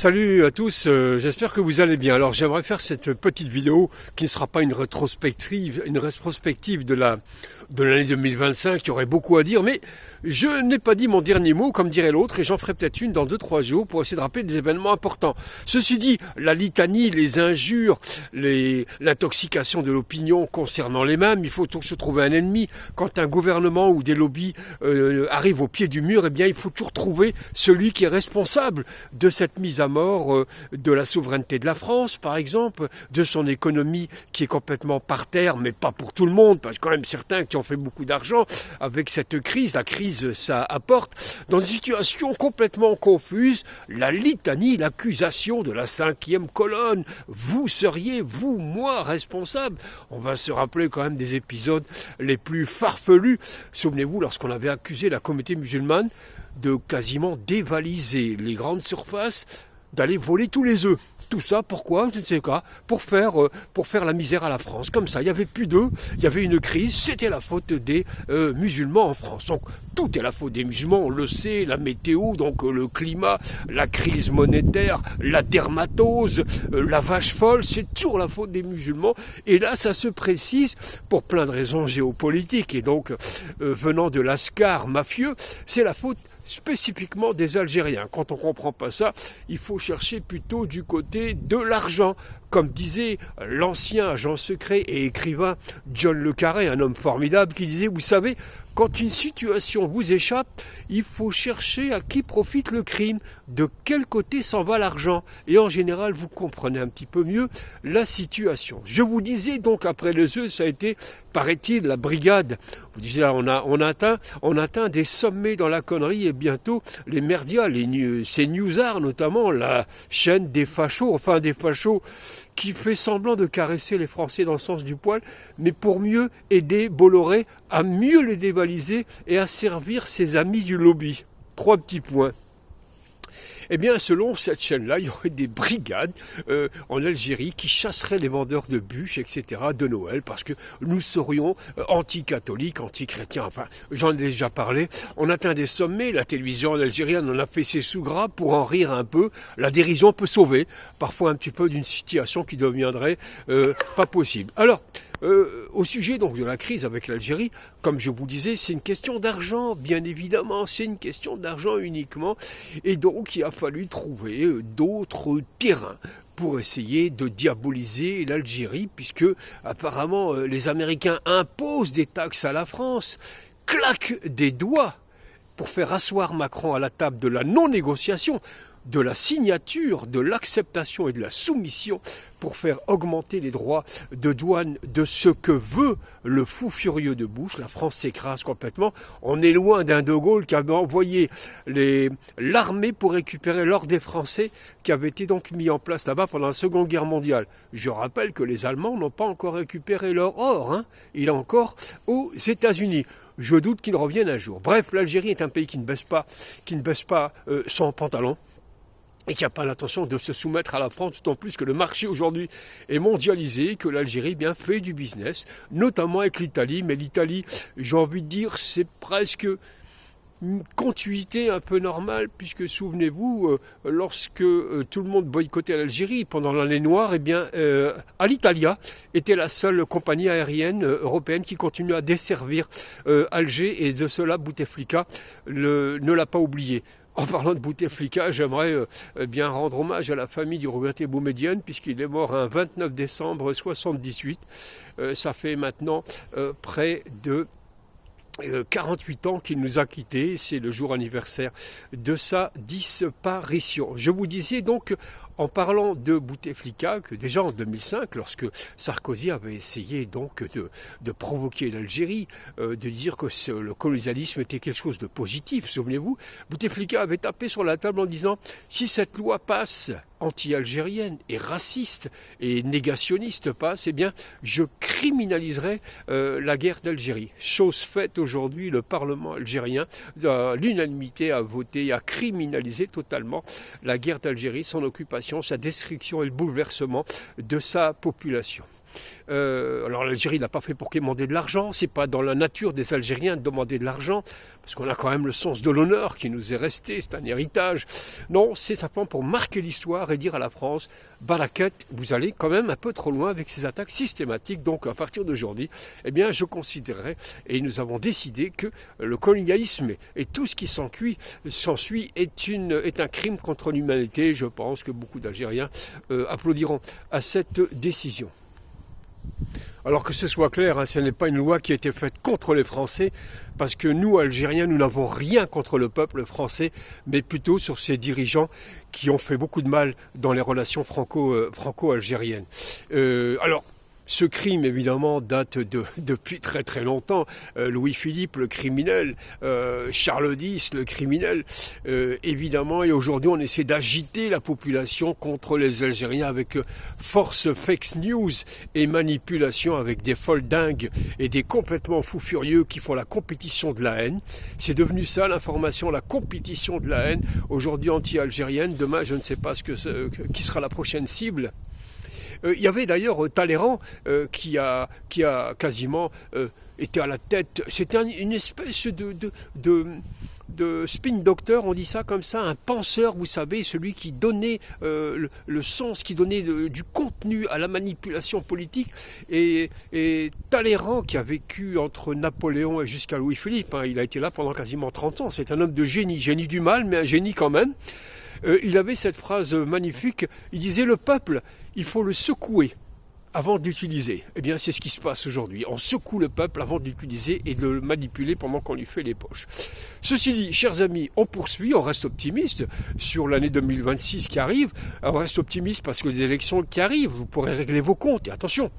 Salut à tous, j'espère que vous allez bien. Alors j'aimerais faire cette petite vidéo qui ne sera pas une rétrospective de l'année 2025, il y aurait beaucoup à dire, mais je n'ai pas dit mon dernier mot, comme dirait l'autre, et j'en ferai peut-être une dans 2-3 jours pour essayer de rappeler des événements importants. Ceci dit, la litanie, les injures, l'intoxication de l'opinion concernant les mêmes, il faut toujours se trouver un ennemi. Quand un gouvernement ou des lobbies arrivent au pied du mur, eh bien il faut toujours trouver celui qui est responsable de cette mise à mort de la souveraineté de la France, par exemple, de son économie qui est complètement par terre, mais pas pour tout le monde, parce que quand même certains qui ont fait beaucoup d'argent avec cette crise. La crise, ça apporte, dans une situation complètement confuse, la litanie, l'accusation de la 5e colonne. Vous seriez, vous, moi, responsable. On va se rappeler quand même des épisodes les plus farfelus. Souvenez-vous, lorsqu'on avait accusé la communauté musulmane de quasiment dévaliser les grandes surfaces, d'aller voler tous les œufs. Tout ça, pourquoi? Je ne sais pas. Pour faire la misère à la France. Comme ça, il n'y avait plus d'œufs, il y avait une crise, c'était la faute des musulmans en France. Donc, tout est la faute des musulmans, on le sait, la météo, donc le climat, la crise monétaire, la dermatose, la vache folle, c'est toujours la faute des musulmans. Et là, ça se précise pour plein de raisons géopolitiques. Et donc, venant de l'ascar mafieux, c'est la faute spécifiquement des Algériens. Quand on ne comprend pas ça, il faut chercher plutôt du côté de l'argent. Comme disait l'ancien agent secret et écrivain John Le Carré, un homme formidable, qui disait, vous savez, quand une situation vous échappe, il faut chercher à qui profite le crime, de quel côté s'en va l'argent. Et en général, vous comprenez un petit peu mieux la situation. Je vous disais donc, après les œufs, ça a été, paraît-il, la brigade. Vous disiez là, on a atteint des sommets dans la connerie, et bientôt les merdias, ces newsards notamment, la chaîne des fachos, qui fait semblant de caresser les Français dans le sens du poil, mais pour mieux aider Bolloré à mieux les dévaliser et à servir ses amis du lobby. 3 petits points. Eh bien, selon cette chaîne-là, il y aurait des brigades en Algérie qui chasseraient les vendeurs de bûches, etc., de Noël, parce que nous serions anti-catholiques, anti-chrétiens. Enfin, j'en ai déjà parlé. On atteint des sommets, la télévision algérienne en a fait ses sous gras pour en rire un peu. La dérision peut sauver, parfois un petit peu d'une situation qui deviendrait pas possible. Alors, au sujet donc de la crise avec l'Algérie, comme je vous disais, c'est une question d'argent, bien évidemment, c'est une question d'argent uniquement, et donc il a fallu trouver d'autres terrains pour essayer de diaboliser l'Algérie, puisque apparemment les Américains imposent des taxes à la France, claquent des doigts pour faire asseoir Macron à la table de la non-négociation, de la signature, de l'acceptation et de la soumission pour faire augmenter les droits de douane de ce que veut le fou furieux de Bush. La France s'écrase complètement. On est loin d'un De Gaulle qui avait envoyé l'armée pour récupérer l'or des Français qui avait été donc mis en place là-bas pendant la Seconde Guerre mondiale. Je rappelle que les Allemands n'ont pas encore récupéré leur or, hein. Il est encore aux États-Unis. Je doute qu'il revienne un jour. Bref, l'Algérie est un pays qui ne baisse pas son pantalon, et qui n'a pas l'intention de se soumettre à la France, d'autant plus que le marché aujourd'hui est mondialisé, que l'Algérie bien fait du business, notamment avec l'Italie. Mais l'Italie, j'ai envie de dire, c'est presque une continuité un peu normale, puisque souvenez-vous, lorsque tout le monde boycottait l'Algérie pendant l'année noire, eh bien, Alitalia était la seule compagnie aérienne européenne qui continuait à desservir Alger, et de cela Bouteflika ne l'a pas oublié. En parlant de Bouteflika, j'aimerais bien rendre hommage à la famille du regretté Boumedienne, puisqu'il est mort un 29 décembre 1978. Ça fait maintenant près de 48 ans qu'il nous a quittés. C'est le jour anniversaire de sa disparition. Je vous disais donc, en parlant de Bouteflika, que déjà en 2005, lorsque Sarkozy avait essayé donc de provoquer l'Algérie, de dire que le colonialisme était quelque chose de positif, souvenez-vous, Bouteflika avait tapé sur la table en disant « Si cette loi passe, anti-algérienne et raciste et négationniste passe, eh bien, je criminaliserai la guerre d'Algérie. » Chose faite aujourd'hui, le Parlement algérien, à l'unanimité, a voté, a criminalisé totalement la guerre d'Algérie, son occupation, sa destruction et le bouleversement de sa population. Alors l'Algérie n'a pas fait pour demander de l'argent, c'est pas dans la nature des Algériens de demander de l'argent, parce qu'on a quand même le sens de l'honneur qui nous est resté, c'est un héritage. Non, c'est simplement pour marquer l'histoire et dire à la France, Barakat, vous allez quand même un peu trop loin avec ces attaques systématiques, donc à partir d'aujourd'hui, eh bien je considérerais, et nous avons décidé que le colonialisme et tout ce qui s'ensuit est un crime contre l'humanité. Je pense que beaucoup d'Algériens applaudiront à cette décision. Alors que ce soit clair, ce n'est pas une loi qui a été faite contre les Français, parce que nous, Algériens, nous n'avons rien contre le peuple français, mais plutôt sur ces dirigeants qui ont fait beaucoup de mal dans les relations franco-algériennes. Alors, ce crime, évidemment, date depuis très très longtemps. Louis-Philippe, le criminel, Charles X, le criminel, évidemment. Et aujourd'hui, on essaie d'agiter la population contre les Algériens avec force fake news et manipulation avec des folles dingues et des complètement fous furieux qui font la compétition de la haine. C'est devenu ça, l'information, la compétition de la haine. Aujourd'hui anti-algérienne, demain, je ne sais pas qui sera la prochaine cible. Il y avait d'ailleurs Talleyrand qui a quasiment été à la tête. C'était une espèce de spin doctor, on dit ça comme ça, un penseur, vous savez, celui qui donnait le sens, qui donnait du contenu à la manipulation politique. Et Talleyrand, qui a vécu entre Napoléon et jusqu'à Louis-Philippe, il a été là pendant quasiment 30 ans. C'est un homme de génie du mal, mais un génie quand même. Il avait cette phrase magnifique, il disait « Le peuple, il faut le secouer avant de l'utiliser ». Eh bien, c'est ce qui se passe aujourd'hui. On secoue le peuple avant de l'utiliser et de le manipuler pendant qu'on lui fait les poches. Ceci dit, chers amis, on poursuit, on reste optimiste sur l'année 2026 qui arrive. On reste optimiste parce que les élections qui arrivent, vous pourrez régler vos comptes. Et attention,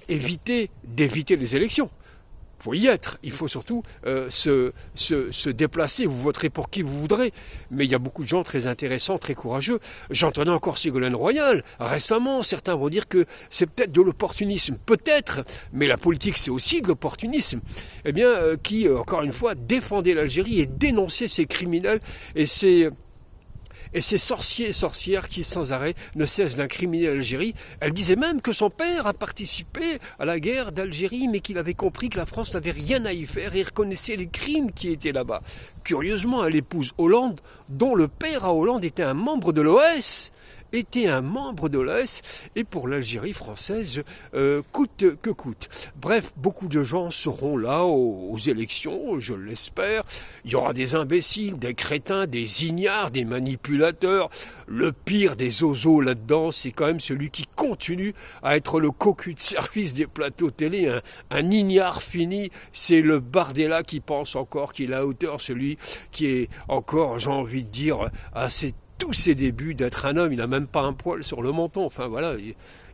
évitez d'éviter les élections. Il faut y être, il faut surtout se déplacer, vous voterez pour qui vous voudrez. Mais il y a beaucoup de gens très intéressants, très courageux. J'entendais encore Ségolène Royal récemment, certains vont dire que c'est peut-être de l'opportunisme, peut-être, mais la politique c'est aussi de l'opportunisme. Eh bien, qui, encore une fois, défendait l'Algérie et dénonçait ces criminels et ces sorciers et sorcières qui sans arrêt ne cessent d'incriminer l'Algérie. Elle disait même que son père a participé à la guerre d'Algérie, mais qu'il avait compris que la France n'avait rien à y faire et reconnaissait les crimes qui étaient là-bas. Curieusement, elle épouse Hollande, dont le père à Hollande était un membre de l'OS. Et pour l'Algérie française, coûte que coûte. Bref, beaucoup de gens seront là aux élections, je l'espère. Il y aura des imbéciles, des crétins, des ignares, des manipulateurs. Le pire des ozos là-dedans, c'est quand même celui qui continue à être le cocu de service des plateaux télé, un ignare fini. C'est le Bardella qui pense encore qu'il est à hauteur, celui qui est encore, j'ai envie de dire, assez tous ses débuts d'être un homme, il n'a même pas un poil sur le menton, enfin voilà,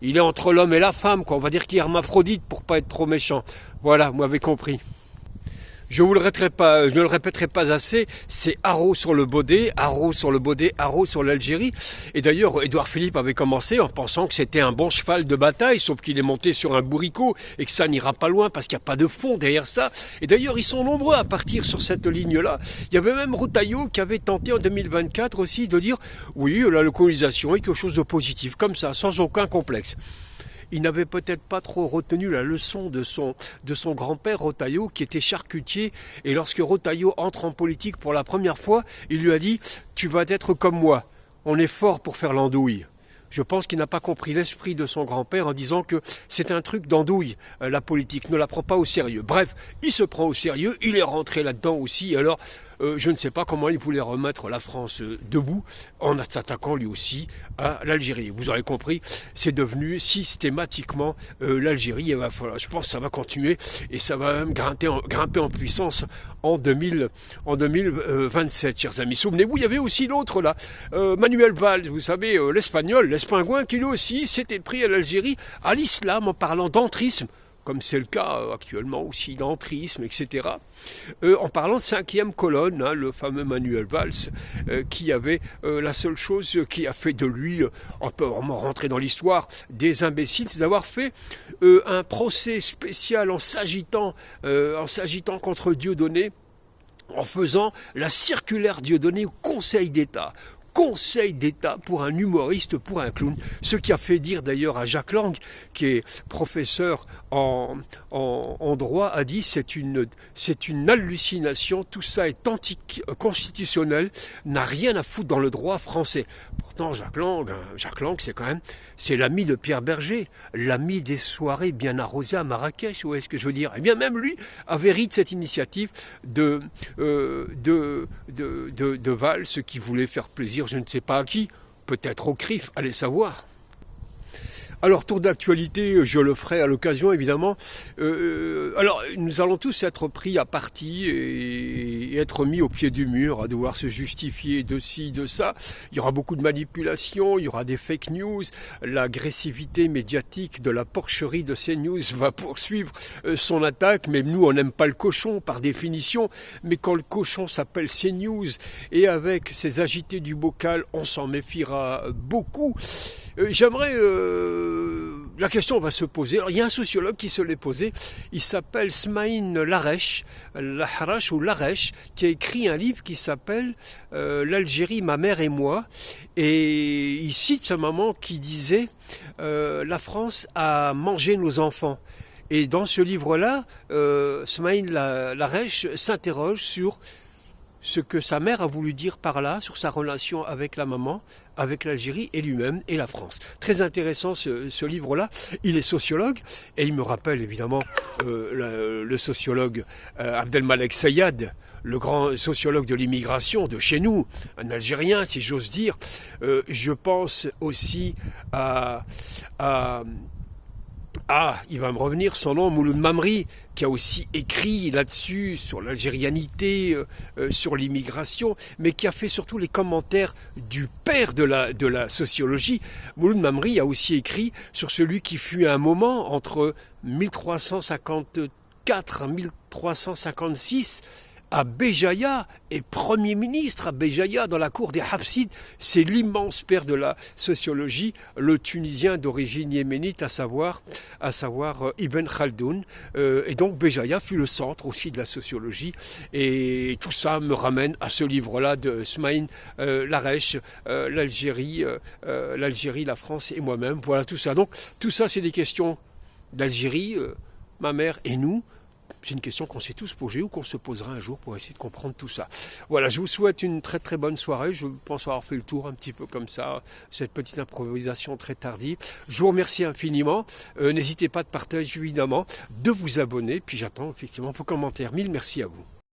il est entre l'homme et la femme, quoi. On va dire qu'il est hermaphrodite pour pas être trop méchant. Voilà, vous m'avez compris. Je ne le répéterai pas assez, c'est haro sur le Baudet, haro sur l'Algérie. Et d'ailleurs, Édouard Philippe avait commencé en pensant que c'était un bon cheval de bataille, sauf qu'il est monté sur un bourricot et que ça n'ira pas loin parce qu'il n'y a pas de fond derrière ça. Et d'ailleurs, ils sont nombreux à partir sur cette ligne-là. Il y avait même Retailleau qui avait tenté en 2024 aussi de dire « Oui, la localisation est quelque chose de positif, comme ça, sans aucun complexe ». Il n'avait peut-être pas trop retenu la leçon de son grand-père Retailleau qui était charcutier, et lorsque Retailleau entre en politique pour la première fois, il lui a dit « Tu vas être comme moi, on est fort pour faire l'andouille ». Je pense qu'il n'a pas compris l'esprit de son grand-père en disant que c'est un truc d'andouille, la politique, ne la prend pas au sérieux. Bref, il se prend au sérieux, il est rentré là-dedans aussi, alors je ne sais pas comment il voulait remettre la France debout en s'attaquant lui aussi à l'Algérie. Vous aurez compris, c'est devenu systématiquement l'Algérie, et je pense que ça va continuer et ça va même grimper en puissance en 2027, chers amis. Souvenez-vous, il y avait aussi l'autre là, Manuel Valls, vous savez, l'espagnol, l'espingouin qui lui aussi s'était pris à l'Algérie, à l'islam en parlant d'entrisme, comme c'est le cas actuellement aussi d'entrisme, etc. En parlant de cinquième colonne, le fameux Manuel Valls, qui avait la seule chose qui a fait de lui, on peut vraiment rentrer dans l'histoire, des imbéciles, c'est d'avoir fait un procès spécial en s'agitant contre Dieudonné, en faisant la circulaire Dieudonné au Conseil d'État. Conseil d'État pour un humoriste, pour un clown. Ce qui a fait dire d'ailleurs à Jacques Lang, qui est professeur en droit, a dit c'est une hallucination, tout ça est anticonstitutionnel, n'a rien à foutre dans le droit français. Pourtant Jacques Lang c'est l'ami de Pierre Berger, l'ami des soirées bien arrosées à Marrakech, vous voyez ce que je veux dire. Et bien même lui avait ri de cette initiative de Valls, qui voulait faire plaisir, je ne sais pas à qui, peut-être au CRIF, allez savoir. Alors, tour d'actualité, je le ferai à l'occasion, évidemment. Alors, nous allons tous être pris à partie et être mis au pied du mur, à devoir se justifier de ci, de ça. Il y aura beaucoup de manipulations, il y aura des fake news. L'agressivité médiatique de la porcherie de CNews va poursuivre son attaque. Mais nous, on n'aime pas le cochon, par définition. Mais quand le cochon s'appelle CNews, et avec ses agités du bocal, on s'en méfiera beaucoup. La question va se poser. Alors, il y a un sociologue qui se l'est posé. Il s'appelle Smaïn Lareche, qui a écrit un livre qui s'appelle L'Algérie, ma mère et moi. Et il cite sa maman qui disait la France a mangé nos enfants. Et dans ce livre-là, Smaïn Lareche s'interroge sur ce que sa mère a voulu dire par là, sur sa relation avec la maman, avec l'Algérie et lui-même et la France. Très intéressant ce livre-là. Il est sociologue et il me rappelle évidemment le sociologue Abdelmalek Sayad, le grand sociologue de l'immigration de chez nous, un Algérien si j'ose dire. Je pense aussi il va me revenir son nom, Mouloud Mamri, qui a aussi écrit là-dessus, sur l'algérianité, sur l'immigration, mais qui a fait surtout les commentaires du père de la sociologie. Mouloud Mamri a aussi écrit sur celui qui fut un moment, entre 1354 et 1356, à Béjaïa, et Premier ministre à Béjaïa dans la cour des Hafsides. C'est l'immense père de la sociologie, le Tunisien d'origine yéménite, à savoir Ibn Khaldoun. Et donc Béjaïa fut le centre aussi de la sociologie. Et tout ça me ramène à ce livre-là de Smaïn Lareche, l'Algérie, la France et moi-même. Voilà tout ça. Donc tout ça, c'est des questions d'Algérie, ma mère et nous. C'est une question qu'on s'est tous posée ou qu'on se posera un jour pour essayer de comprendre tout ça. Voilà, je vous souhaite une très très bonne soirée. Je pense avoir fait le tour un petit peu comme ça, cette petite improvisation très tardive. Je vous remercie infiniment. N'hésitez pas de partager évidemment, de vous abonner. Puis j'attends effectivement vos commentaires. Mille merci à vous.